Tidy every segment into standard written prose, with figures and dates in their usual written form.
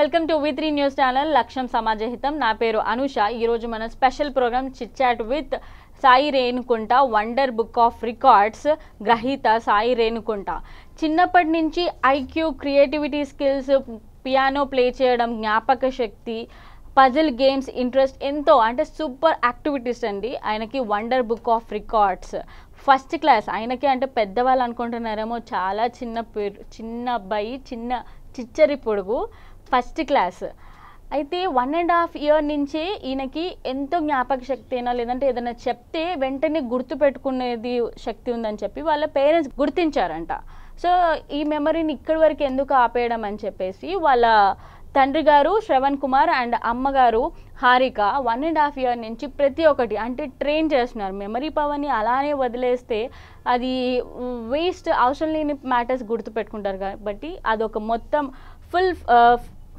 Welcome to వి3 news channel లక్ష్యం సమాజహితం. నా పేరు అనుష. ఈరోజు మన special programme chit chat with Sai Renukunta, wonder book of records గ్రహీత సాయి రేణుకుంట. చిన్నప్పటి నుంచి IQ, creativity skills, piano play చేయడం, జ్ఞాపక శక్తి, పజిల్ గేమ్స్ ఇంట్రెస్ట్ ఎంతో, అంటే సూపర్ యాక్టివిటీస్ అండి. ఆయనకి wonder book of records first class. ఆయనకి అంటే పెద్దవాళ్ళు అనుకుంటున్నారేమో, చాలా చిన్న అబ్బాయి, చిన్న చిచ్చరి పొడుగు, ఫస్ట్ క్లాస్. అయితే 1.5 years నుంచే ఈయనకి ఎంతో జ్ఞాపక శక్తి అయినా, లేదంటే ఏదైనా చెప్తే వెంటనే గుర్తుపెట్టుకునేది శక్తి ఉందని చెప్పి వాళ్ళ పేరెంట్స్ గుర్తించారంట. సో ఈ మెమరీని ఇక్కడి వరకు ఎందుకు ఆపేయడం అని చెప్పేసి వాళ్ళ తండ్రి గారు శ్రవణ్ కుమార్ అండ్ అమ్మగారు హారిక 1.5 years నుంచి ప్రతి ఒక్కటి అంటే ట్రైన్ చేస్తున్నారు. మెమరీ పవర్ని అలానే వదిలేస్తే అది వేస్ట్, అవసరం లేని మ్యాటర్స్ గుర్తుపెట్టుకుంటారు. కాబట్టి అదొక మొత్తం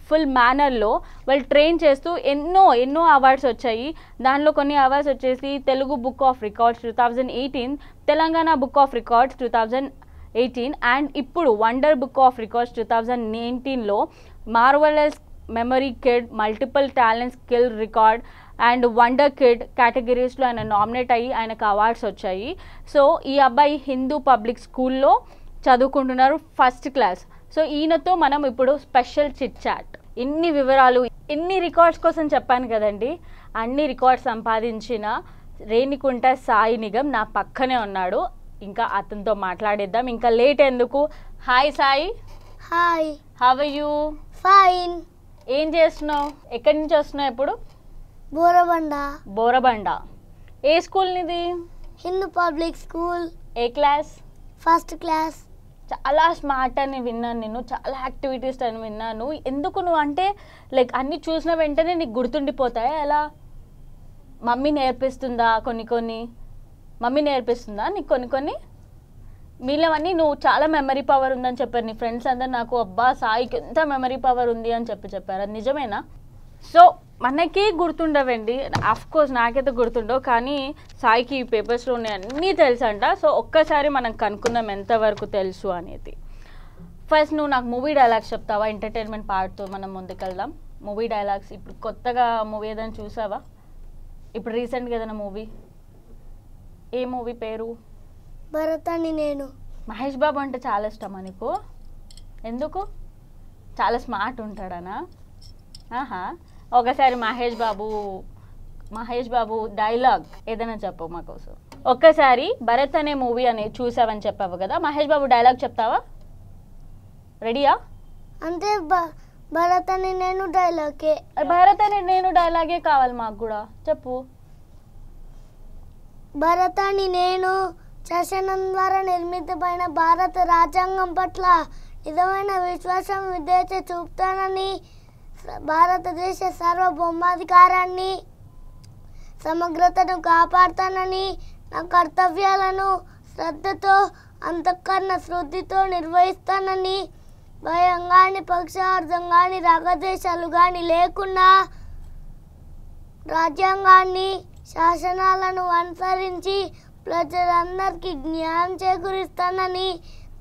ఫుల్ మేనర్లో వాళ్ళు ట్రైన్ చేస్తూ ఎన్నో అవార్డ్స్ వచ్చాయి. దానిలో కొన్ని అవార్డ్స్ వచ్చేసి Telugu book of records 2018, Telangana book of records 2018 and ఇప్పుడు వండర్ బుక్ ఆఫ్ రికార్డ్స్ 2019లో marvellous memory kid, multiple talent skill record and wonder kid కేటగిరీస్లో ఆయన నామినేట్ అయ్యి ఆయనకు అవార్డ్స్ వచ్చాయి. సో ఈ అబ్బాయి హిందూ పబ్లిక్ స్కూల్లో చదువుకుంటున్నారు, ఫస్ట్ క్లాస్. సో ఈయనతో మనం ఇప్పుడు స్పెషల్ చిట్ చాట్. ఇన్ని వివరాలు, ఇన్ని రికార్డ్స్ కోసం చెప్పాను కదండి. అన్ని రికార్డ్స్ సంపాదించిన రేణుకుంట సాయి నిగం నా పక్కనే ఉన్నాడు. ఇంకా అతనితో మాట్లాడేద్దాం, ఇంకా లేట్ ఎందుకు. Hi Sai. Hi. How are you? Fine. ఏం చేస్తున్నావు? ఎక్కడి నుంచి వస్తున్నావు? ఎప్పుడు? బోరబండ. ఏ స్కూల్ నిది? Hindu public school. ఏ క్లాస్? First class. చాలా స్మార్ట్ అని విన్నాను నేను, చాలా యాక్టివిటీస్ అని విన్నాను. ఎందుకు నువ్వు అంటే లైక్ అన్నీ చూసిన వెంటనే నీకు గుర్తుండిపోతాయా? ఎలా? మమ్మీ నేర్పిస్తుందా? కొన్ని మమ్మీ నేర్పిస్తుందా నీకు కొన్ని? మీలోవన్నీ నువ్వు చాలా మెమరీ పవర్ ఉందని చెప్పారు నీ ఫ్రెండ్స్ అందరు. నాకు అబ్బా సాయికి ఎంత మెమరీ పవర్ ఉంది అని చెప్పారు. అది నిజమేనా? సో మనకి గుర్తుండవండి, కోర్స్ నాకైతే గుర్తుండవు, కానీ సాయికి ఈ పేపర్స్లో ఉన్నాయి అన్నీ తెలుసు అంట. సో ఒక్కసారి మనం కనుక్కుందాం ఎంతవరకు తెలుసు అనేది. ఫస్ట్ నువ్వు నాకు మూవీ డైలాగ్స్ చెప్తావా? ఎంటర్టైన్మెంట్ పార్ట్తో మనం ముందుకెళ్దాం. Movie dialogues. ఇప్పుడు కొత్తగా మూవీ ఏదైనా చూసావా? ఇప్పుడు రీసెంట్గా ఏదైనా మూవీ? ఏ మూవీ పేరు? భరత్ అని నేను. మహేష్ బాబు అంటే చాలా ఇష్టమా నీకు? ఎందుకు? చాలా స్మార్ట్ ఉంటాడనా? ఆహా. ఒకసారి మహేష్ బాబు డైలాగ్ ఏదైనా చెప్పు మా కోసం. ఒక్కసారి భరత్ అనే మూవీ అనేది చూసావని చెప్పావు కదా, మహేష్ బాబు డైలాగ్ చెప్తావా? రెడీయా? అంటే భరత్ అని నేను డైలాగే. భరత్ అని నేను డైలాగే కావాలి మాకు కూడా, చెప్పు. భరత్ అని నేను శాసనం ద్వారా నిర్మితమైన భారత రాజ్యాంగం పట్ల నిజమైన విశ్వాసం, విధేయత చూపుతానని, భారతదేశ సార్వభౌమాధికారాన్ని, సమగ్రతను కాపాడుతానని, నా కర్తవ్యాలను శ్రద్ధతో, అంతఃకరణ శుద్ధితో నిర్వహిస్తానని, భయం కానీ, పక్షార్థం కానీ, రాగద్వేషాలు కానీ లేకుండా రాజ్యాంగాన్ని, శాసనాలను అనుసరించి ప్రజలందరికీ జ్ఞానం చేకూరుస్తానని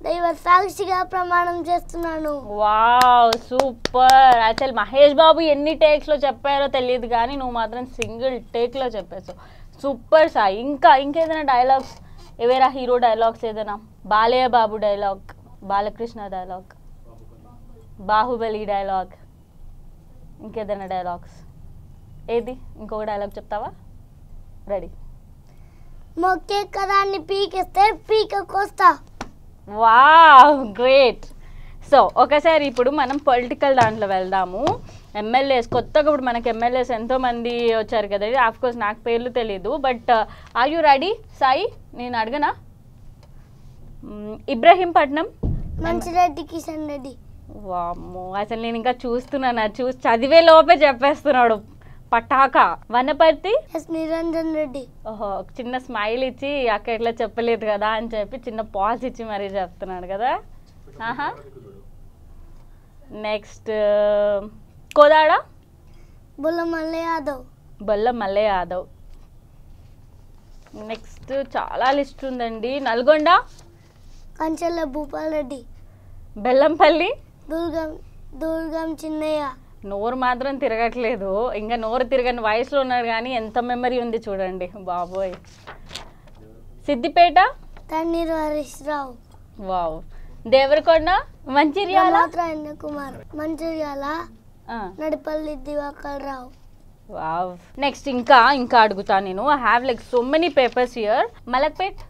దైవ సాక్షిగా ప్రమాణం చేస్తున్నాను. Wow, super. అసలు మహేష్ బాబు ఎన్ని టేక్స్లో చెప్పారో తెలియదు, కానీ నువ్వు మాత్రం సింగిల్ టేక్లో చెప్పేసావు. సూపర్ సాయి. ఇంకేదైనా డైలాగ్స్? ఎవరా హీరో డైలాగ్స్ ఏదైనా? Balayya Babu dialogue, Balakrishna dialogue, Baahubali dialogue, ఇంకేదైనా డైలాగ్స్? ఏది? ఇంకొక డైలాగ్ చెప్తావా? రెడీ. మొక్కే కదాన్ని పీకేస్తే పీక కోస్తా. Wow, great. సో ఒకసారి ఇప్పుడు మనం పొలిటికల్ దాంట్లో వెళ్దాము. ఎమ్మెల్యేస్ కొత్తగా ఇప్పుడు మనకి ఎమ్మెల్యేస్ ఎంతోమంది వచ్చారు కదా. ఆఫ్కోర్స్ నాకు పేర్లు తెలీదు, but are you ready Sai? నేను అడగనా? ఇబ్రహీంపట్నం, మంచిరెడ్డి కిషన్ రెడ్డి. వామ్మో, అసలు నేను ఇంకా చూస్తున్నాను, చదివే లోపే చెప్పేస్తున్నాడు పటాకా. వనపర్తి నిరంజన్ రెడ్డి. ఓహో, చిన్న స్మైల్ ఇచ్చి అక్క ఎట్లా చెప్పలేదు కదా అని చెప్పి చిన్న పాజ్ ఇచ్చి మరీ చెప్తున్నాడు కదా. ఆహా. నెక్స్ట్ కోదాడ, బొల్ల మల్లె యాదవ్. నెక్స్ట్ చాలా లిస్ట్ ఉందండి. నల్గొండ, కంచెల భూపాల్ రెడ్డి. బెల్లంపల్లి, దుర్గం చిన్నయ్య. నోరు మాత్రం తిరగట్లేదు, ఇంకా నోరు తిరగని వయసులో ఉన్నాడు కానీ ఎంత మెమరీ ఉంది చూడండి బాబోయ్. Siddipet Thanneeru Harish Rao. Wow. Devarakonda Mancherial Kumar. Mancherial Nadipalli Diwakar Rao. Wow. Next ఇంకా అడుగుతా నేను. I have like so many papers here. Malakpet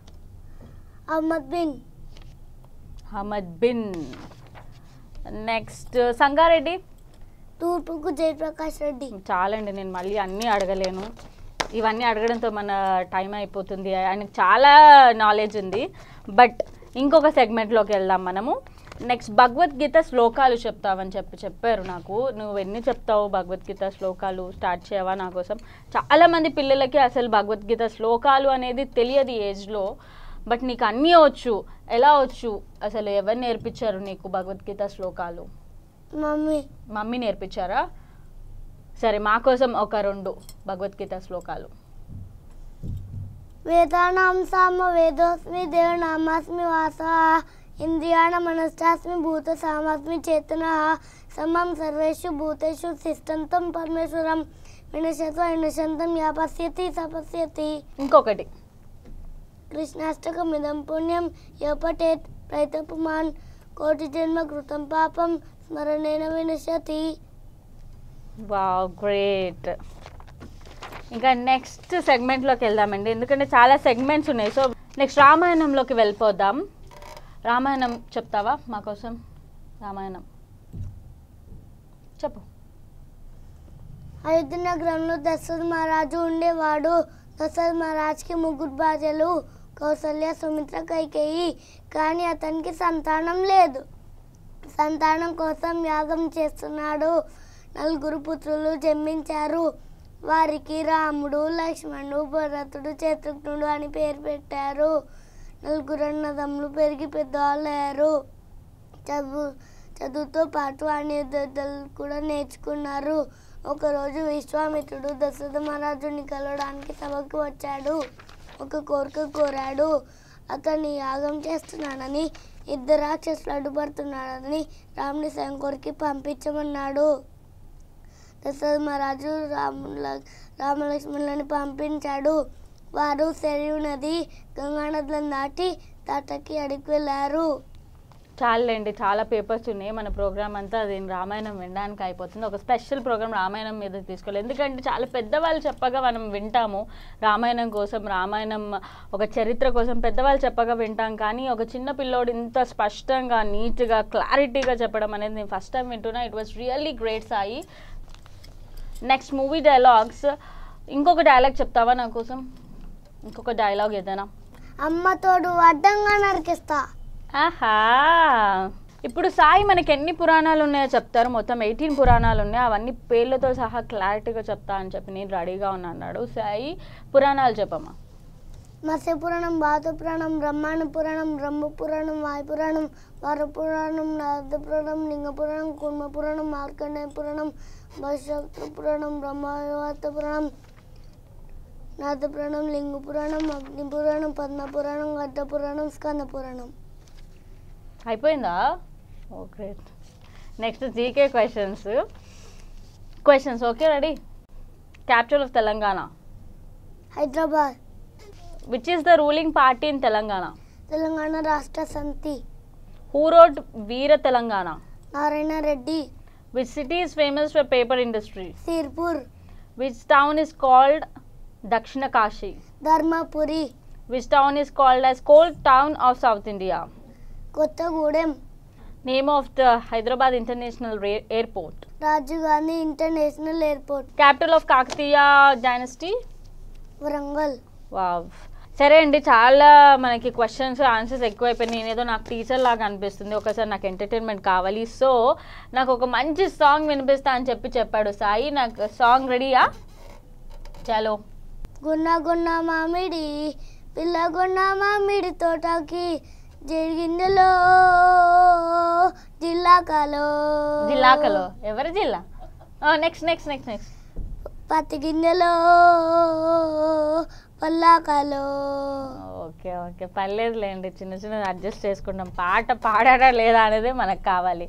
Ahmed Bin. Next Sangareddy తూర్పుకు జయప్రకాష్ రెడ్డి. చాలండి, నేను మళ్ళీ అన్నీ అడగలేను, ఇవన్నీ అడగడంతో మన టైం అయిపోతుంది. ఆయనకు చాలా నాలెడ్జ్ ఉంది. బట్ ఇంకొక సెగ్మెంట్లోకి వెళ్దాం మనము. నెక్స్ట్ భగవద్గీత శ్లోకాలు చెప్తావని చెప్పారు నాకు. నువ్వు ఎన్ని చెప్తావు భగవద్గీత శ్లోకాలు? స్టార్ట్ చేయవా నా కోసం? చాలామంది పిల్లలకి అసలు భగవద్గీత శ్లోకాలు అనేది తెలియదు ఏజ్లో. బట్ నీకు అన్నీ వచ్చు. ఎలా వచ్చు అసలు? ఎవరు నేర్పించారు నీకు భగవద్గీత శ్లోకాలు? మమ్మీ నేర్పించారా? సరే, మా కోసం ఒక 2 భగవద్గీత శ్లోకాలు. వేదానాం సామ వేదోస్మి దేవనామాస్మి వాస ఇంద్రియాణ మనశ్చాస్మి భూత సామాస్మి చేతన సమం సర్వేషు భూతేషు తిష్టంతం పరమేశ్వరం వినశత్వ వినశంతం యాపస్యతి సపస్యతి. ఇంకొకటి. కృష్ణాష్టకమిదం పుణ్యం యోపటేత్ ప్రయతపుమాన్ కోటి జన్మ కృతం పాపం స్మరణేన వినశతి. Wow, great. ఇంకా నెక్స్ట్ సెగ్మెంట్లోకి వెళ్దామండి, ఎందుకంటే చాలా సెగ్మెంట్స్ ఉన్నాయి. సో నెక్స్ట్ రామాయణంలోకి వెళ్ళిపోదాం. రామాయణం చెప్తావా మా కోసం? రామాయణం చెప్పు. అయోధ్య నగరంలో దశరథ మహారాజు ఉండేవాడు. దశరథ మహారాజ్కి 3 భార్యలు, కౌసల్య, సుమిత్ర, కైకేయి. కానీ అతనికి సంతానం లేదు. సంతానం కోసం యాగం చేస్తున్నాడు. 4 పుత్రులు జన్మించారు. వారికి రాముడు, లక్ష్మణుడు, భరతుడు, శత్రుఘ్నుడు అని పేరు పెట్టారు. 4 అన్నదమ్ములు పెరిగి పెద్దవాళ్ళయ్యారు. చదువుతో పాటు అన్ని విద్యలు కూడా నేర్చుకున్నారు. ఒకరోజు విశ్వామిత్రుడు దశరథ మహారాజుని కలవడానికి సభకు వచ్చాడు. ఒక కోరిక కోరాడు. అతన్ని యాగం చేస్తున్నానని, 2 రాక్షసులు అడ్డుపడుతున్నాడని రాముని శంకర్కి పంపించమన్నాడు. దశరథ మహారాజు రామలక్ష్మణులను పంపించాడు. వారు సరియు నది, గంగా నదులను దాటి తాటకి అడిగి వెళ్ళారు. చాలండి, చాలా పేపర్స్ ఉన్నాయి. మన ప్రోగ్రామ్ అంతా అది రామాయణం వినడానికి అయిపోతుంది. ఒక స్పెషల్ ప్రోగ్రామ్ రామాయణం మీద తీసుకోవాలి, ఎందుకంటే చాలా పెద్దవాళ్ళు చెప్పగా మనం వింటాము. రామాయణం కోసం, రామాయణం ఒక చరిత్ర కోసం పెద్దవాళ్ళు చెప్పగా వింటాం. కానీ ఒక చిన్న పిల్లోడు ఇంత స్పష్టంగా, నీట్గా, క్లారిటీగా చెప్పడం అనేది నేను ఫస్ట్ టైం వింటున్నా. It was really great Sai. Next movie dialogues. ఇంకొక డైలాగ్ చెప్తావా నా కోసం? ఇంకొక డైలాగ్ ఏదైనా. అమ్మ తోడు అడ్డంగా నరికిస్తా. ఆహా. ఇప్పుడు సాయి మనకి ఎన్ని పురాణాలు ఉన్నాయో చెప్తారు. మొత్తం 18 పురాణాలు ఉన్నాయి. అవన్నీ పేర్లతో సహా క్లారిటీగా చెప్తా అని చెప్పి నేను రెడీగా ఉన్నాడు. సాయి, పురాణాలు చెప్పమ్మా. మత్స్య పురాణం, భారత పురాణం, బ్రహ్మాండ పురాణం, బ్రహ్మ పురాణం, వాయు పురాణం, వర పురాణం, నారద పురాణం, లింగ పురాణం, కుర్మ పురాణం, మార్కండేయ పురాణం, భవిష్యత్తు పురాణం, బ్రహ్మవార్త పురాణం, నారద పురాణం, లింగ పురాణం, అగ్ని పురాణం, పద్మ పురాణం, గడ్డ పురాణం, స్కంద పురాణం. అయిపోయిందా? Okay. Next GK questions. Okay, ready? Capital of Telangana? Hyderabad. Which is the ruling party in Telangana? Telangana రాష్ట్ర సమితి. Who wrote Veera Telangana? Narayana Reddy. Which city is famous for paper industry? Sirpur. Which town is called Dakshina Kashi? Dharmapuri. Which town is called as coal town of South India? Kothagudem. Name of the Hyderabad International Airport? Rajiv Gandhi international airport. Capital of Kakatiya dynasty? Warangal. Wow. సరే అండి, చాలా మనకి questions answers ఎక్కువైపోయినాయి. నేనేదో నాకు teacher లాగా అనిపిస్తుంది. ఒకసారి నాకు ఎంటర్టైన్మెంట్ కావాలి. సో నాకు ఒక మంచి సాంగ్ వినిపిస్తా అని చెప్పాడు సాయి. నాకు సాంగ్ రెడీయా? చలో. గున్న గున్న మామిడి పిల్ల గున్న మామిడి తోటకి జరిగిందలో జిల్లాకలో. ఎవరి జిల్లా? నెక్స్ట్. పత్తి గింజలో పల్లాకలో. ఓకే, పర్లేదులేండి, చిన్న అడ్జస్ట్ చేసుకుంటాం. పాట పాడాడా లేదా అనేది మనకు కావాలి.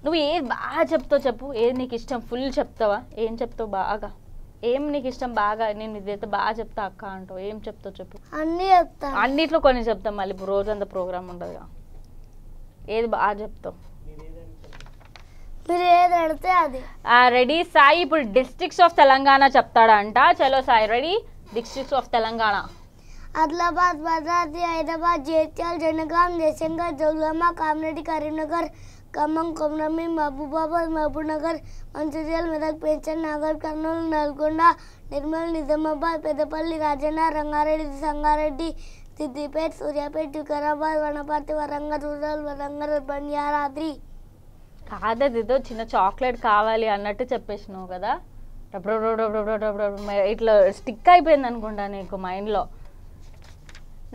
నువ్వు ఏది బాగా చెప్తావు చెప్పు, ఏది నీకు ఇష్టం ఫుల్ చెప్తావా, ఏం చెప్తావు బాగా, ఏం నీకు ఇష్టం బాగా, నేను ఇదైతే బాగా చెప్తా అక్క అంటావు, ఏం చెప్తావు చెప్పు. అన్నీ చెప్తా. అన్నిట్లో కొన్ని చెప్తాం, మళ్ళీ ఇప్పుడు రోజంతా ప్రోగ్రామ్ ఉండదుగా, ఏది బాగా చెప్తావు. మీరు ఏది అడితే అది. రెడీ సాయి, ఇప్పుడు డిస్ట్రిక్ట్స్ ఆఫ్ తెలంగాణ చెప్తాడంట. చలో Sai ready. Districts of Telangana: Adilabad, Bhadradri, Hyderabad, Jaityala, Jangaon, Jayashankar, Jogulamba, Kamareddy, Karimnagar, Khammam, Komaram Bheem, Mahabubabad, Mahabubnagar, Mancherial, Medak, పేంచల్, Nagar Kurnool, Nalgonda, Nirmal, Nizamabad, Peddapalli, Rajanna, Rangareddy, Sangareddy, Siddipet, Suryapet, Vikarabad, Wanaparthy, Warangal rural, Warangal urban, Yadadri. కాదేదో చిన్న చాక్లెట్ కావాలి అన్నట్టు చెప్పేసినావు కదా, ఇట్లా స్టిక్ అయిపోయింది అనుకుంటా నీకు మైండ్లో.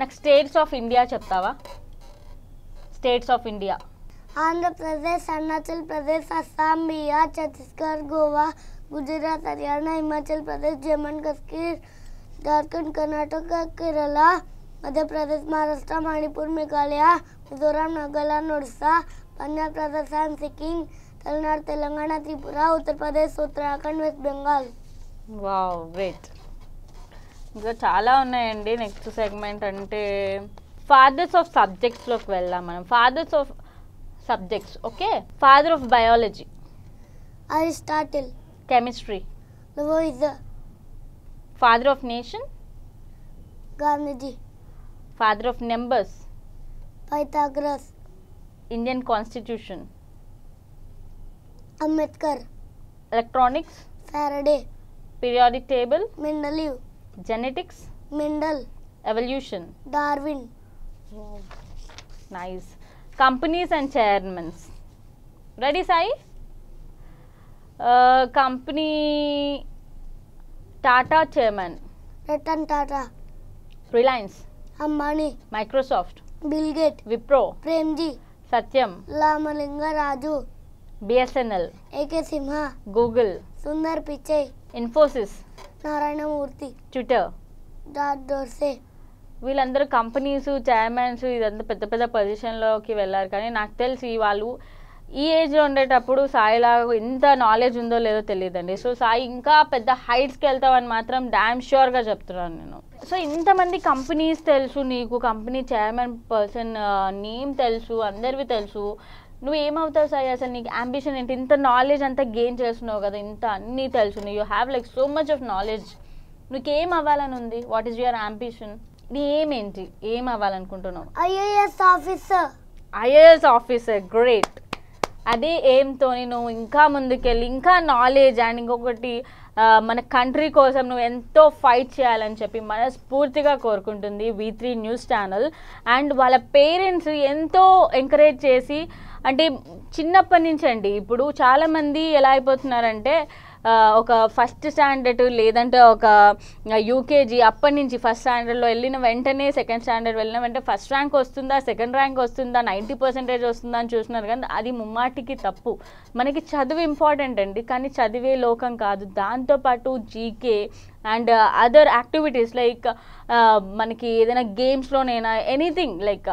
నాకు స్టేట్స్ ఆఫ్ ఇండియా చెప్తావా? States of India: Andhra Pradesh, Arunachal Pradesh, Assam, Bihar, Chhattisgarh, Goa, Gujarat, Haryana, Himachal Pradesh, Jammu and Kashmir, Jharkhand, Karnataka, Kerala, Madhya Pradesh, Maharashtra, Manipur, Meghalaya, Mizoram, Nagaland, Odisha, Punjab, Rajasthan, Sikkim, Tamil Nadu, Telangana, Tripura, Uttar Pradesh, Uttarakhand, West Bengal. Wow, great. ఇంకా చాలా ఉన్నాయండి. నెక్స్ట్ సెగ్మెంట్ అంటే ఫాదర్స్ ఆఫ్ సబ్జెక్ట్స్లోకి వెళ్దాం మనం. Fathers of subjects. Okay, father of biology: Aristotle. Chemistry: Lavoisier. Father of nation: Gandhiji. Father of numbers: Pythagoras. Indian constitution: Ambedkar. Electronics: Faraday. Periodic table: Mendeleev. Genetics: Mendel. Evolution: Darwin. Nice. Companies and chairmans. Ready Sai? Company Tata chairman: Ratan Tata. Reliance: Ambani. Microsoft: Bill Gate. Wipro: Premji. Satyam: Ramalingaraju. BSNL: AK Sinha. Google: Sundar Pichai. Infosys: Narayanamurthy. Twitter: George Dorsey. వీళ్ళందరూ companies chairmans ఇదంతా పెద్ద పెద్ద పొజిషన్లోకి వెళ్ళారు. కానీ నాకు తెలిసి వాళ్ళు ఈ ఏజ్లో ఉండేటప్పుడు సాయిలాగా ఎంత నాలెడ్జ్ ఉందో లేదో తెలియదండి. సో సాయి ఇంకా పెద్ద హైట్స్కి వెళ్తామని మాత్రం డామ్ ష్యూర్గా చెప్తున్నాను నేను. సో ఇంతమంది కంపెనీస్ తెలుసు నీకు, కంపెనీ చైర్మన్ పర్సన్ నేమ్ తెలుసు, అందరివి తెలుసు. నువ్వు ఏమవుతావు సాయి? అసలు నీకు అంబిషన్ ఏంటి? ఇంత నాలెడ్జ్ అంతా గెయిన్ చేస్తున్నావు కదా, ఇంత అన్నీ తెలుసు, you have like so much of knowledge. నీకేం అవ్వాలని ఉంది? What is your ambition? నీ ఏమేంటి? ఏం అవ్వాలనుకుంటున్నావు? IAS officer. IAS officer, great. అదే ఏంతో నువ్వు ఇంకా ముందుకెళ్ళి ఇంకా నాలెడ్జ్ అండ్ ఇంకొకటి మన కంట్రీ కోసం నువ్వు ఎంతో ఫైట్ చేయాలని చెప్పి మనస్ఫూర్తిగా కోరుకుంటుంది V3 న్యూస్ ఛానల్. అండ్ వాళ్ళ పేరెంట్స్ ఎంతో ఎంకరేజ్ చేసి, అంటే చిన్నప్పటి నుంచి అండి, ఇప్పుడు చాలామంది ఎలా అయిపోతున్నారంటే ఒక ఫస్ట్ స్టాండర్డ్ లేదంటే ఒక యూకేజీ అప్పటి నుంచి ఫస్ట్ స్టాండర్డ్లో వెళ్ళిన వెంటనే సెకండ్ స్టాండర్డ్ వెళ్ళిన వెంటనే ఫస్ట్ ర్యాంక్ వస్తుందా, సెకండ్ ర్యాంక్ వస్తుందా, 90% వస్తుందా అని చూస్తున్నారు. కానీ అది ముమ్మాటికి తప్పు. మనకి చదువు ఇంపార్టెంట్ అండి, కానీ చదివే లోకం కాదు. దాంతోపాటు GK and other activities like మనకి ఏదైనా గేమ్స్లోనైనా ఎనీథింగ్ లైక్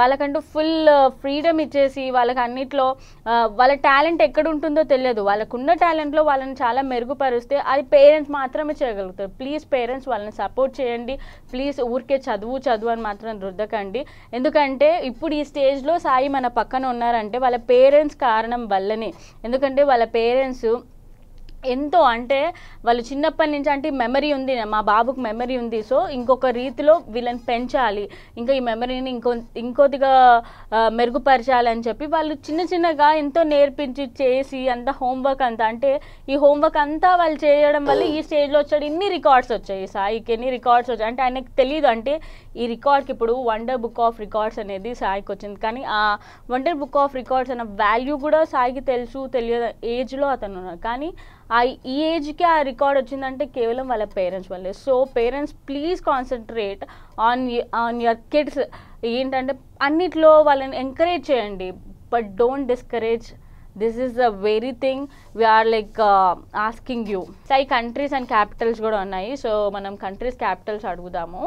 వాళ్ళకంటూ ఫుల్ ఫ్రీడమ్ ఇచ్చేసి వాళ్ళకి అన్నిట్లో వాళ్ళ టాలెంట్ ఎక్కడ ఉంటుందో తెలియదు. వాళ్ళకున్న టాలెంట్లో వాళ్ళని చాలా మెరుగుపరిస్తే అది పేరెంట్స్ మాత్రమే చేయగలుగుతారు. ప్లీజ్ పేరెంట్స్ వాళ్ళని సపోర్ట్ చేయండి. ప్లీజ్ ఊరికే చదువు అని మాత్రం రుద్దకండి. ఎందుకంటే ఇప్పుడు ఈ స్టేజ్లో సాయి మన పక్కన ఉన్నారంటే వాళ్ళ పేరెంట్స్ కారణం వల్లనే. ఎందుకంటే వాళ్ళ పేరెంట్స్ ఎంతో అంటే వాళ్ళు చిన్నప్పటి నుంచి అంటే మెమరీ ఉంది, మా బాబుకు మెమరీ ఉంది, సో ఇంకొక రీతిలో వీళ్ళని పెంచాలి, ఇంకా ఈ మెమరీని ఇంకోటిగా మెరుగుపరచాలని చెప్పి వాళ్ళు చిన్నగా ఎంతో నేర్పించి చేసి అంత హోంవర్క్ అంతా, అంటే ఈ హోంవర్క్ అంతా వాళ్ళు చేయడం వల్ల ఈ స్టేజ్లో వచ్చాడు. ఇన్ని రికార్డ్స్ వచ్చాయి సాయికి, ఎన్ని రికార్డ్స్ వచ్చాయి అంటే ఆయనకు తెలియదు. అంటే ఈ రికార్డ్కి ఇప్పుడు వండర్ బుక్ ఆఫ్ రికార్డ్స్ అనేది సాయికి వచ్చింది. కానీ ఆ వండర్ బుక్ ఆఫ్ రికార్డ్స్ అన్న వాల్యూ కూడా సాయికి తెలియదు ఏజ్లో అతను ఉన్నారు. కానీ ఈ ఏజ్కి ఆ రికార్డ్ వచ్చిందంటే కేవలం వాళ్ళ పేరెంట్స్ వల్లే. So parents please concentrate on your kids. ఏంటంటే అన్నిట్లో వాళ్ళని ఎంకరేజ్ చేయండి, but don't discourage. This is the very thing we're like asking you. Sai countries and capitals కూడా ఉన్నాయి. సో మనం కంట్రీస్ క్యాపిటల్స్ అడుగుదాము.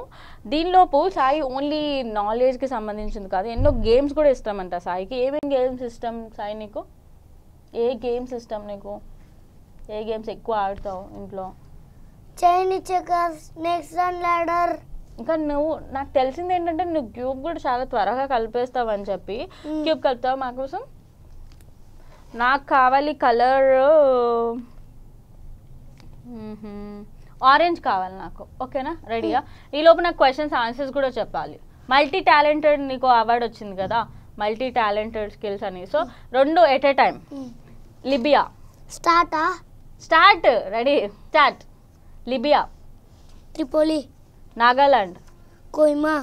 దీనిలోపు సాయి ఓన్లీ నాలెడ్జ్కి సంబంధించింది కాదు, ఎన్నో గేమ్స్ కూడా ఇస్తామంట సాయికి. ఏమేమి గేమ్స్ ఇష్టం సాయి నీకు? ఏ గేమ్స్ ఇష్టం నీకు? ఏ గేమ్స్ ఎక్కువ ఆడతావు ఇంట్లో? చైనీ చెక్కర్స్, స్నేక్స్ అండ్ ల్యాడర్. ఇంకా నువ్వు నాకు తెలిసింది ఏంటంటే నువ్వు క్యూబ్ కూడా చాలా త్వరగా కలిపేస్తావు అని చెప్పి క్యూబ్ కలుపుతావు మా కోసం. నాకు కావాలి కలర్ ఆరెంజ్ కావాలి నాకు. ఓకేనా? రెడీయా? ఈ లోపు నాకు క్వశ్చన్స్ ఆన్సర్స్ కూడా చెప్పాలి. మల్టీ టాలెంటెడ్ నీకు అవార్డు వచ్చింది కదా, మల్టీ టాలెంటెడ్ స్కిల్స్ అని. So 2 at a time. Libya. Start. Ready start. Libya. Tripoli. Nagaland. Kohima.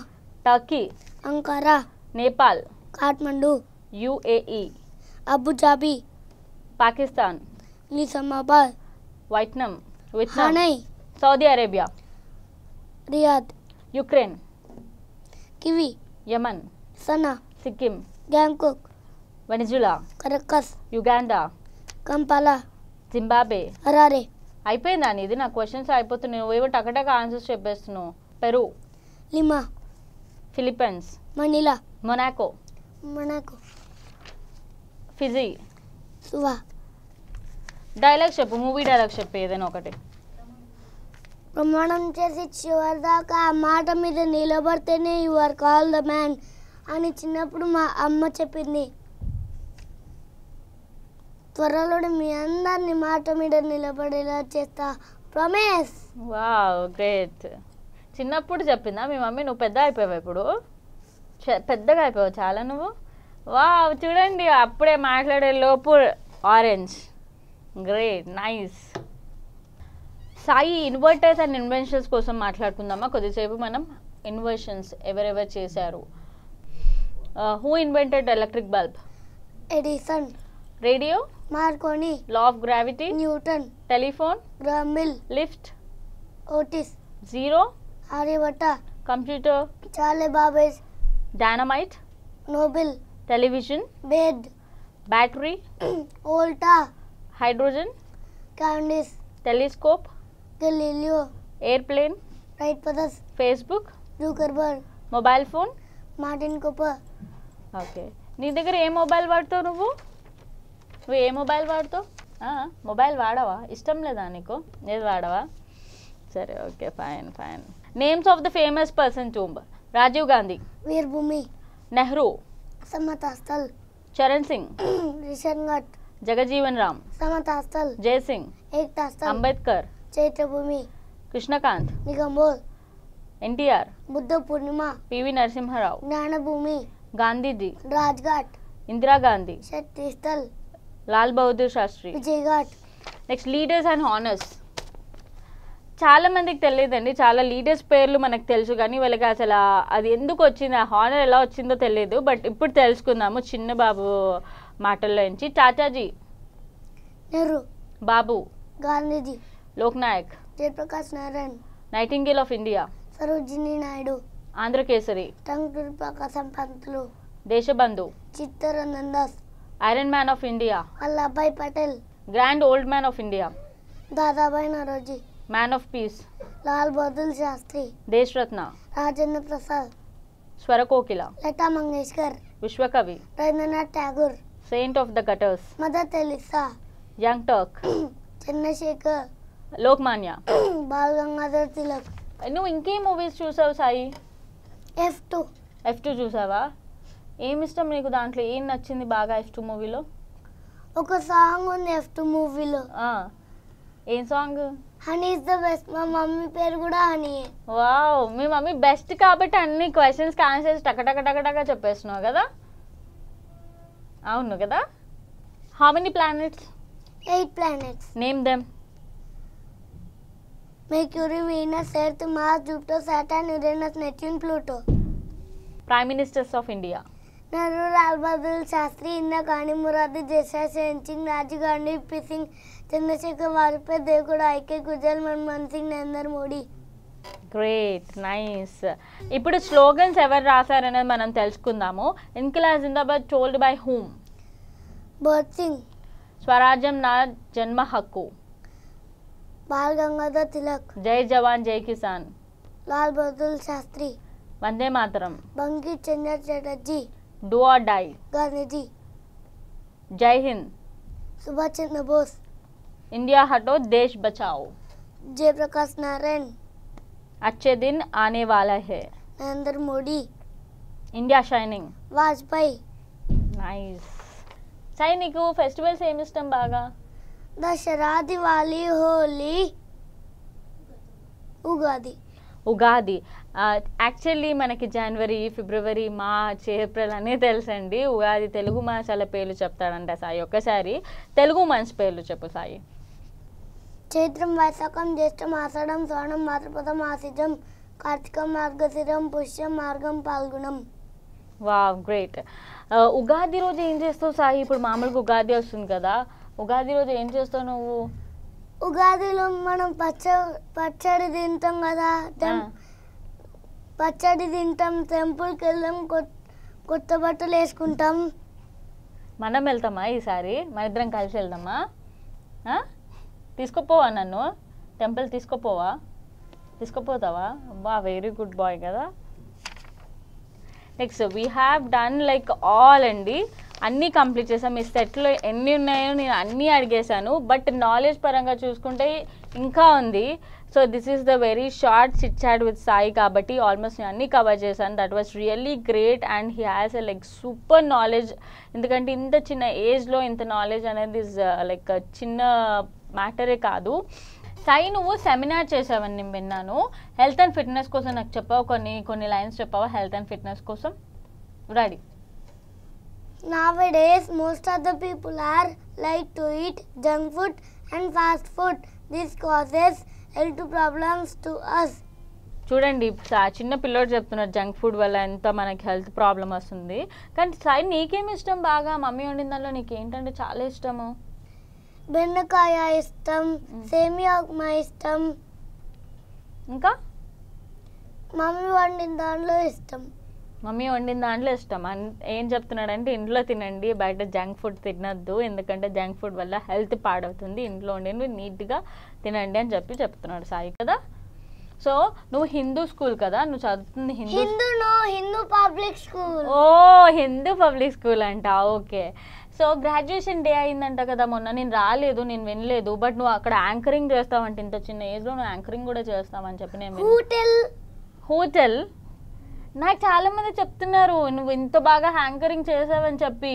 Turkey. Ankara. Nepal. Kathmandu. UAE. Abu Dhabi. Pakistan. Islamabad. Vietnam. Hanoi. Saudi Arabia. Riyadh. Ukraine. Kiev. Yemen. Sana'a. Sikkim. Gangtok. Venezuela. Caracas. Uganda. Kampala. Zimbabwe. Harare. అయిపోయిందా ఇది? నా questions అయిపోతున్నాయి, నువ్వేవో టకటక answers చెప్పేస్తున్నావు. Peru. Lima. Philippines. Manila. Monaco. Fiji. Suva. Dialogue చెప్పు, movie dialogue చెప్పు ఏదైనా ఒకటి. ప్రమాణం చేసి చివరిదాకా ఆ మాట మీద నిలబడితేనే you are call the man అని చిన్నప్పుడు మా అమ్మ చెప్పింది. త్వరలో మీ అందరినీ మాట మీద నిలబడేలా చేస్తా, ప్రామిస్. Wow, great. చిన్నప్పుడు చెప్పిందా మీ మమ్మీ? నువ్వు పెద్ద అయిపోయావు ఇప్పుడు, పెద్దగా అయిపోయావు చాలా నువ్వు. వావ్, చూడండి అప్పుడే మాట్లాడే లోపు orange. Great, nice. Sai inverters and inventions కోసం మాట్లాడుకుందామా కొద్దిసేపు మనం? ఇన్వెన్షన్స్ ఎవరెవరు చేశారు? Who invented electric bulb? Edison. Radio? Marconi. Law of gravity? Newton. Telephone? Graham Bell. Lift? Otis. Zero? Aryabhatta. Computer? Charles Babbage. Dynamite? Nobel. Television? Baird. Battery? Volta. Hydrogen? Cavendish. Telescope? Galileo. Airplane? Wright brothers. Facebook? Zuckerberg. Mobile phone? Martin Cooper. Okay, నీ దగ్గర ఏ mobile వాడతావు నువ్వు? నువ్వు ఏ mobile వాడతావు? Mobile వాడవా? ఇష్టం లేదా నీకు? ఏది వాడవా? సరే, okay, fine fine. Names of the famous person tomb? Rajiv Gandhi. Veerbhumi. Nehru. Samata Sthal. Charan Singh. Kisan Ghat. Jagjivan Ram. Samata Sthal. Zail Singh. Ekta Sthal. Ambedkar. Chaityabhoomi. Krishnakant. Nigambodh. NTR. Buddha Purnima. PV Narasimharao. Gyanbhoomi. Gandhiji. Rajghat. Indira Gandhi. Shakti Sthal. Lal Bahadur Shastri. Vijay Ghat. Next leaders and honours. చాలా మందికి తెలియదండి, చాలా లీడర్స్ పేర్లు మనకు తెలుసు కానీ వాళ్ళకి అసలు అది ఎందుకు వచ్చింది, ఆ హానర్ ఎలా వచ్చిందో తెలియదు. బట్ ఇప్పుడు తెలుసుకుందాము చిన్న బాబు మాటల్లో నుంచి. Chachaji. Nehru. Bapu. Gandhiji. Loknayak. Jayaprakash Narayan. Nightingale of India. Sarojini Naidu. Andhrakesari. Tanguturi Prakasam Pantulu. Deshbandhu. Chittaranjan Das. Iron man of India. Vallabhbhai Patel. Grand old man of India. Dadabhai Naoroji. Man of peace. Lal Bahadur Shastri. Deshratna. Rajendra Prasad. Swarakokila. Lata Mangeshkar. Vishwakavi. Rabindranath Tagore. Saint of the gutters. Mother Teresa. Young Turk. Chandrashekhar. Lokmanya. Bal Gangadhar Tilak. నువ్వు ఇంకేం మూవీస్ చూసావు సాయి? F2. F2 చూసావా? ఏమి ఇష్టం నీకు దాంట్లో? ఏం నచ్చింది బాగా F2 మూవీలో? ఒక సాంగ్ ఉంది F2 మూవీలో. ఏం song? Honey is the best. మా మమ్మీ పేరు కూడా హనీ. వావ్, మీ మమ్మీ బెస్ట్ కాబట్టి అన్ని క్వశ్చన్స్కి ఆన్సర్స్ టక చెప్పేస్తున్నావు కదా. అవును కదా. How many planets? 8 planets. Name them. Mercury, Venus, Earth, Mars, Jupiter, Saturn, Uranus, Neptune, Pluto. Prime Ministers of India. Nehru, Lal Bahadur Shastri, Indira Gandhi, Morarji Desai, Singh, Rajiv Gandhi, P. Singh, Chandrasekhar, Vajpayee, Devgowda, I.K. Gujral, Manmohan Singh, Narendra Modi. Great, nice. ఇప్పుడు slogans ఎవరు రాశారనేది మనం తెలుసుకుందాము. ఇన్కిలాబ్ జిందాబాద్ told by whom? Bhagat Singh. స్వరాజ్యం నా జన్మ హక్కు. బాల్ గంగాధర్ తిలక్. జై జవాన్ జై కిసాన్. లాల్ బహదూర్ శాస్త్రి. వందే మాతరం. Bankim Chandra Chatterjee. Do or die. Gandhiji. జై హింద్. सुभाष चंद्र बोस, इंडिया हटो देश बचाओ, जयप्रकाश नारायण, अच्छे दिन आने वाला है, Narendra Modi, India shining. Vajpayee. Nice. Sai నీకు ఫెస్టివల్స్ ఏమి ఇష్టం బాగా? दशहरा, दिवाली, होली, उगादी. ఉగాది. యాక్చువల్లీ మనకి జనవరి, ఫిబ్రవరి, మార్చ్, ఏప్రిల్ అనే తెలుసండి. ఉగాది తెలుగు మాసాల పేర్లు చెప్తాడంట సాయి. ఒక్కసారి తెలుగు మంత్స్ పేర్లు చెప్పు సాయి. చైత్రం, వైశాఖం, జ్యేష్టం, ఆషాఢం, శ్రవణం, భాద్రపదం, ఆశ్వీజం, కార్తీకం, మార్గశిరం, పుష్యం, మార్గం, పాల్గొనం. Wow, great. ఉగాది రోజు ఏం చేస్తావు సాయి? ఇప్పుడు మామూలుగా ఉగాది వస్తుంది కదా, ఉగాది రోజు ఏం చేస్తావు నువ్వు? ఉగాదిలో మనం పచ్చడి తింటాం కదా, పచ్చడి తింటాం, టెంపుల్కి వెళ్దాం, కొత్త బట్టలు వేసుకుంటాం. మనం వెళ్తామా ఈసారి? మన ఇద్దరం కలిసి వెళ్దామా? తీసుకుపోవా నన్ను టెంపుల్? తీసుకుపోతావా? అబ్బా, వెరీ గుడ్ బాయ్ కదా. Next we have done like all అండి, అన్నీ కంప్లీట్ చేసాం. మీ సెట్లో ఎన్ని ఉన్నాయో నేను అన్నీ అడిగేశాను, బట్ నాలెడ్జ్ పరంగా చూసుకుంటే ఇంకా ఉంది. So this is the very short chit chat with Sai కాబట్టి ఆల్మోస్ట్ నేను అన్నీ కవర్ చేశాను. That was really great and he has a like super knowledge. ఎందుకంటే ఇంత చిన్న ఏజ్లో ఇంత నాలెడ్జ్ అనేది ఇస్ లైక్ చిన్న మ్యాటరే కాదు. సాయి, నువ్వు సెమినార్ చేసావని నేను విన్నాను. హెల్త్ అండ్ ఫిట్నెస్ కోసం నాకు చెప్పావు, కొన్ని లైన్స్ చెప్పావా హెల్త్ అండ్ ఫిట్నెస్ కోసం? Ready. Nowadays, most of the people are like to eat junk food and fast food. This causes health problems to us. చూడండి, చిన్న పిల్లోడు చెప్తున్నారు జంక్ ఫుడ్ వల్ల ఎంత మనకి హెల్త్ ప్రాబ్లం వస్తుంది. కానీ సాయి, నీకేమి ఇష్టం బాగా? మమ్మీ వండిన దానిలో నీకు ఏంటంటే చాలా ఇష్టము? బెండకాయ ఇష్టం, సేమియా ఉప్మా ఇష్టం, ఇంకా మమ్మీ వండిన దాంట్లో ఇష్టం. మమ్మీ వండిన దాంట్లో ఇష్టం. ఏం చెప్తున్నాడంటే ఇంట్లో తినండి, బయట జంక్ ఫుడ్ తినద్దు, ఎందుకంటే జంక్ ఫుడ్ వల్ల హెల్త్ పాడవుతుంది, ఇంట్లో వండి నీట్గా తినండి అని చెప్తున్నాడు సాయి కదా. సో నువ్వు హిందూ స్కూల్ కదా, నువ్వు చదువుతుంది హిందూ పబ్లిక్ స్కూల్. ఓ, హిందూ పబ్లిక్ స్కూల్ అంట. ఓకే. సో గ్రాడ్యుయేషన్ డే అయిందంట కదా మొన్న. నేను రాలేదు, నేను వినలేదు, బట్ నువ్వు అక్కడ యాంకరింగ్ చేస్తావంట. ఇంత చిన్న ఏజ్లో నువ్వు యాంకరింగ్ కూడా చేస్తావని చెప్పి నేను హోటల్ నాకు చాలా మంది చెప్తున్నారు నువ్వు ఇంత బాగా యాంకరింగ్ చేసావని చెప్పి.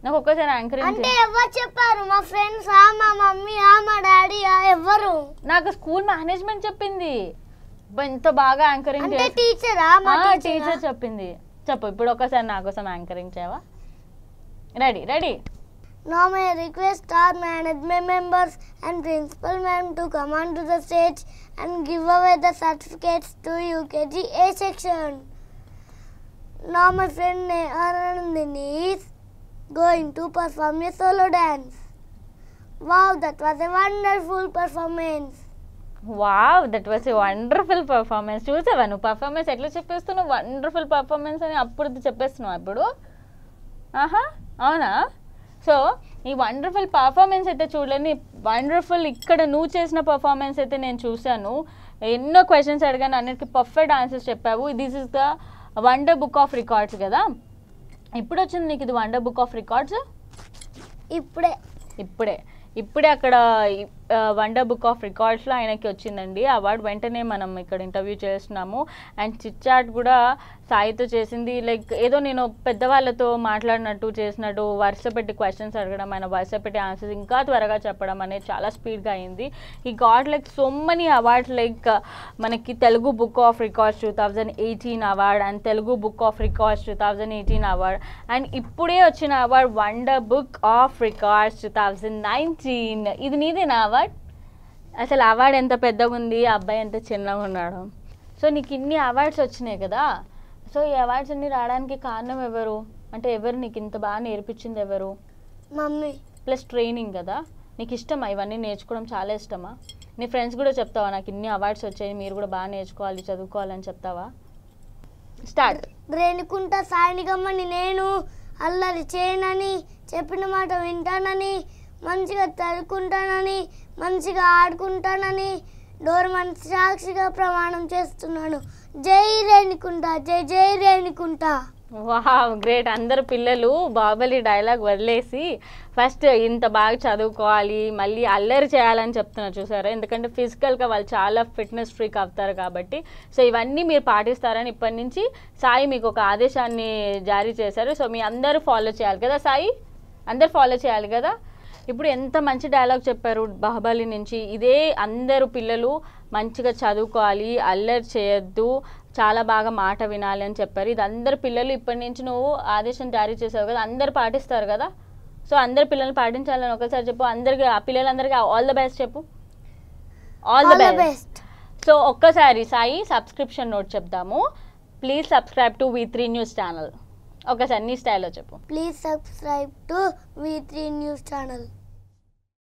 నాకు ఒక్కసారి యాంకరింగ్ అంటే ఎవరు చెప్పారు? మా ఫ్రెండ్స్, మా మమ్మీ, మా డాడీ, ఎవరు? నాకు స్కూల్ మేనేజ్మెంట్ చెప్పింది ఇంత బాగా యాంకరింగ్ అంటే టీచరా? టీచర్ చెప్పింది. చెప్పు ఇప్పుడు ఒకసారి నా కోసం యాంకరింగ్ చేయవా? Ready. Now may I request our management members and principal ma'am to come onto the stage and give away the certificates to UKG A section. Now my friend Anandini is going to perform a solo dance. Wow, that was a wonderful performance. Wow, that was a wonderful performance. చూసావా నువ్వు performance ఎట్లా చెప్పేస్తున్నావు? Wonderful performance అని అప్పుడు చెప్పేస్తున్నావు ఇప్పుడు. అవునా? So ఈ wonderful performance అయితే చూడలేని, వండర్ఫుల్ ఇక్కడ నువ్వు చేసిన పర్ఫార్మెన్స్ అయితే నేను చూశాను. ఎన్నో క్వశ్చన్స్ అడిగాను, అన్నిటికీ పర్ఫెక్ట్ ఆన్సర్స్ చెప్పావు. This is the wonder book of records కదా. ఇప్పుడు వచ్చింది నీకు ఇది వండర్ బుక్ ఆఫ్ రికార్డ్స్? ఇప్పుడే అక్కడ వండర్ బుక్ ఆఫ్ రికార్డ్స్లో ఆయనకి వచ్చిందండి అవార్డు. వెంటనే మనం ఇక్కడ ఇంటర్వ్యూ చేస్తున్నాము. అండ్ చిట్ చాట్ కూడా సాయితో చేసింది లైక్ ఏదో నేను పెద్దవాళ్ళతో మాట్లాడినట్టు చేసినట్టు వరుస పెట్టి క్వశ్చన్స్ అడగడం, ఆయన వరుస పెట్టి ఆన్సర్స్ ఇంకా త్వరగా చెప్పడం అనేది చాలా స్పీడ్గా అయింది. ఈ got like so many awards, like మనకి Telugu book of records 2018 award and Telugu book of records 2018 award and ఇప్పుడే వచ్చిన award wonder book of records 2019. ఇది నీదేనా అవార్డ్? అసలు అవార్డు ఎంత పెద్దగా ఉంది, అబ్బాయి ఎంత చిన్నగా ఉన్నాడు. సో నీకు ఇన్ని అవార్డ్స్ వచ్చినాయి కదా. సో ఈ అవార్డ్స్ అన్ని రావడానికి కారణం ఎవరు? అంటే ఎవరు నీకు ఇంత బాగా నేర్పించింది ఎవరు? మమ్మీ. ప్లస్ ట్రైనింగ్ కదా. నీకు ఇష్టమా ఇవన్నీ నేర్చుకోవడం? చాలా ఇష్టమా? నీ ఫ్రెండ్స్ కూడా చెప్తావా నాకు ఇన్ని అవార్డ్స్ వచ్చాయి, మీరు కూడా బాగా నేర్చుకోవాలి, చదువుకోవాలని చెప్తావా? స్టార్ట్. రేణుకుంట సాయినిగమ్మని నేను అల్లరి చేయనని, చెప్పిన మాట వింటానని, మంచిగా చదువుకుంటానని, మంచిగా ఆడుకుంటానని డోర్మన్ సాక్షిగా ప్రమాణం చేస్తున్నాను. జై రేణుకుంట, జై జై రేణుకుంట. Wow great. అందరు పిల్లలు బాహుబలి డైలాగ్ వదిలేసి ఫస్ట్ ఇంత బాగా చదువుకోవాలి, మళ్ళీ అల్లరి చేయాలని చెప్తున్నారు చూసారా. ఎందుకంటే ఫిజికల్గా వాళ్ళు చాలా ఫిట్నెస్ ఫ్రీక్ అవుతారు కాబట్టి. సో ఇవన్నీ మీరు పాటిస్తారని ఇప్పటి నుంచి సాయి మీకు ఒక ఆదేశాన్ని జారీ చేశారు. సో మీ అందరూ ఫాలో చేయాలి కదా సాయి, అందరు ఫాలో చేయాలి కదా. ఇప్పుడు ఎంత మంచి డైలాగ్ చెప్పారు బాహుబలి నుంచి. ఇదే అందరూ పిల్లలు మంచిగా చదువుకోవాలి, అల్లరి చేయొద్దు, చాలా బాగా మాట వినాలి అని చెప్పారు. ఇది అందరు పిల్లలు ఇప్పటి నుంచి నువ్వు ఆదేశం జారీ చేసావు కదా, అందరు పాటిస్తారు కదా. సో అందరు పిల్లలు పాటించాలని ఒకసారి చెప్పు. అందరికి ఆ పిల్లలందరికీ ఆల్ ద బెస్ట్ చెప్పు. All the best. సో ఒక్కసారి సాయి సబ్స్క్రిప్షన్ నోట్ చెప్దాము. Please subscribe to V3 news channel. ఒకసారి నీ స్టైల్లో చెప్పు. Please subscribe to V3 news channel.